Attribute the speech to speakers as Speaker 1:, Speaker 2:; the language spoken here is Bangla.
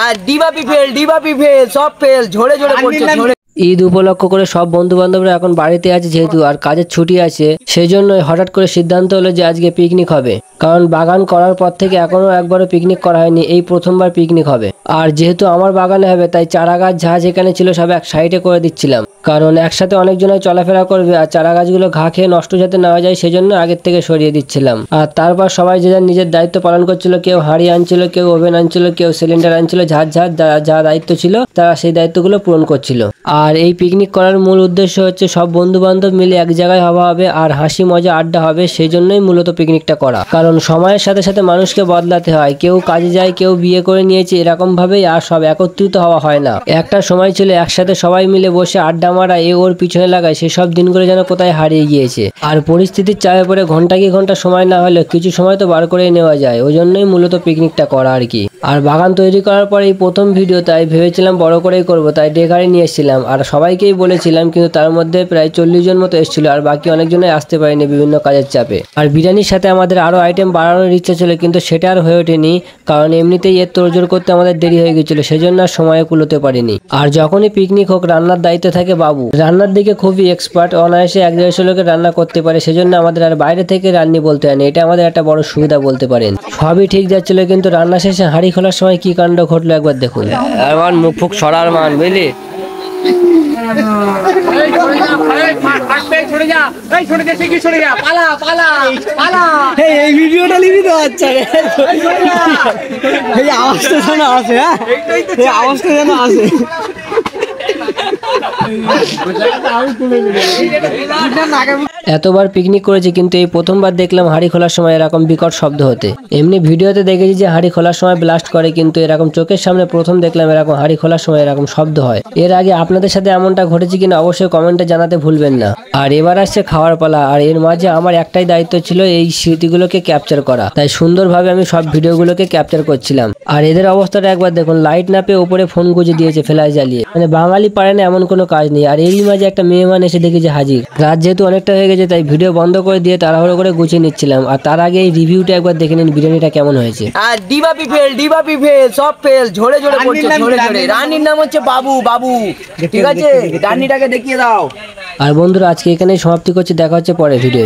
Speaker 1: আর ডিবা পিফেল সব ফেল ঝরে ঝরে পড়ছে ঝরে। ঈদ উপলক্ষ করে সব বন্ধু বান্ধবরা এখন বাড়িতে আছে যেহেতু আর কাজের ছুটি আছে, সেই জন্য হঠাৎ করে সিদ্ধান্ত হলো যে আজকে পিকনিক হবে। কারণ বাগান করার পর থেকে এখনো একবারও পিকনিক করা হয়নি, এই প্রথমবার পিকনিক হবে। আর যেহেতু আমার বাগানে হবে তাই চারা গাছ যা যেখানে ছিল সব এক সাইডে করে দিচ্ছিলাম, কারণ একসাথে অনেকজনের চলাফেরা করবে আর চারা গাছগুলো ঘা খেয়ে নষ্ট যাতে না হয়ে যায় সেজন্য আগের থেকে সরিয়ে দিচ্ছিলাম। আর তারপর সবাই যে যার নিজের দায়িত্ব পালন করছিল, কেউ হাঁড়ি আনছিল, কেউ ওভেন আনছিল, কেউ সিলিন্ডার আনছিল, ঝাড় যা দায়িত্ব ছিল তারা সেই দায়িত্বগুলো পূরণ করছিল। আর এই পিকনিক করার মূল উদ্দেশ্য হচ্ছে সব বন্ধু বান্ধব মিলে এক জায়গায় হওয়া হবে আর হাসি মজা আড্ডা হবে, সেই জন্যই মূলত পিকনিকটা করা। কারণ সময়ের সাথে সাথে মানুষকে বদলাতে হয়, কেউ কাজে যায়, কেউ বিয়ে করে নিয়েছে, এরকম ভাবেই আর সব একত্রিত হওয়া হয় না। একটা সময় ছিল একসাথে সবাই মিলে বসে আড্ডা মারা, এ ওর পিছনে লাগায়, সেসব দিনগুলো যেন কোথায় হারিয়ে গিয়েছে। আর পরিস্থিতির চাপে পড়ে ঘন্টা কি ঘন্টা সময় না হলেও কিছু সময় তো বার করে নেওয়া যায়, ওই জন্যই মূলত পিকনিকটা করা আর কি। আর বাগান তৈরি করার পর এই প্রথম ভিডিও, তাই ভেবেছিলাম বড় করেই করবো, তাই ডে গাড়ি নিয়ে এসেছিলাম আর সবাইকেই বলেছিলাম, কিন্তু তার মধ্যে প্রায় 40 জন মতো এসেছিল আর বাকি অনেকজনই আসতে পারেনি বিভিন্ন কাজের চাপে। আর বিরিয়ানির সাথে আমাদের আরো আইটেম বাড়ানোর ইচ্ছা ছিল, কিন্তু সেটা আর হয়ে ওঠেনি, কারণ এমনিতেই এর তোড়জোড় করতে আমাদের দেরি হয়ে গেছিল, সেজন্য আর সময়ে কুলোতে পারিনি। আর যখনই পিকনিক হোক রান্নার দায়িত্ব থাকে বাবু, রান্নার দিকে খুবই এক্সপার্ট, অনায়াসে 1-150 লোকের রান্না করতে পারে, সেজন্য আমাদের আর বাইরে থেকে রান্নি বলতে হয়নি, এটা আমাদের একটা বড় সুবিধা বলতে পারেন। সবই ঠিক যাচ্ছিল, কিন্তু রান্না শেষে হাঁড়ি খোলার সময় কি কাণ্ড ঘটলো একবার দেখুন। আমার মুখ ফুক সরার মান বুঝলি।
Speaker 2: এই ভিডিওটা নিবি তো? আচ্ছা এই আওয়াজটা যেন আসে, হ্যাঁ এই আওয়াজটা যেন আসে।
Speaker 1: এতবার পিকনিক করেছি কিন্তু এই প্রথমবার দেখলাম হাঁড়ি খোলার সময় এরকম বিকট শব্দ হতে। এমনি ভিডিওতে দেখেছি যে হাঁড়ি খোলার সময় ব্লাস্ট করে, কিন্তু এরকম চোখের সামনে প্রথম দেখলাম এরকম হাঁড়ি খোলার সময় এরকম শব্দ হয়। এর আগে আপনাদের সাথে এমনটা ঘটেছে কিনা অবশ্যই কমেন্টে জানাতে ভুলবেন না। আর এবার আসছে খাওয়ার পালা, আর এর মাঝে আমার একটাই দায়িত্ব ছিল এই স্মৃতিগুলোকে ক্যাপচার করা, তাই সুন্দরভাবে আমি সব ভিডিওগুলোকে ক্যাপচার করছিলাম। আর এদের অবস্থাটা একবার দেখুন, লাইট না পেয়ে উপরে ফোন গুঁজে দিয়েছে ফ্ল্যাশ জ্বালিয়ে, মানে বাঙালি পারে না এমন কোনো কাজ নেই। আর এরই মাঝে একটা মেহমান এসে দেখি যে হাজির। রাত যেহেতু অনেকটা হয়ে গেছে তাই ভিডিও বন্ধ করে দিয়ে তাড়াহুড়ো করে গুছিয়ে নিচ্ছিলাম। আর তার আগে এই রিভিউটা একবার দেখে নিন বিরিয়ানিটা কেমন হয়েছে।
Speaker 3: আর ডিবা পিফেল সব ফেল ঝরে ঝরে পড়ছে ঝরে ঝরে। রানীর নাম হচ্ছে বাবু, ঠিক আছে? রানীটাকে দেখিয়ে দাও।
Speaker 1: আর বন্ধুরা আজকে এখানেই সমাপ্তি করছি, দেখা হচ্ছে পরের ভিডিও।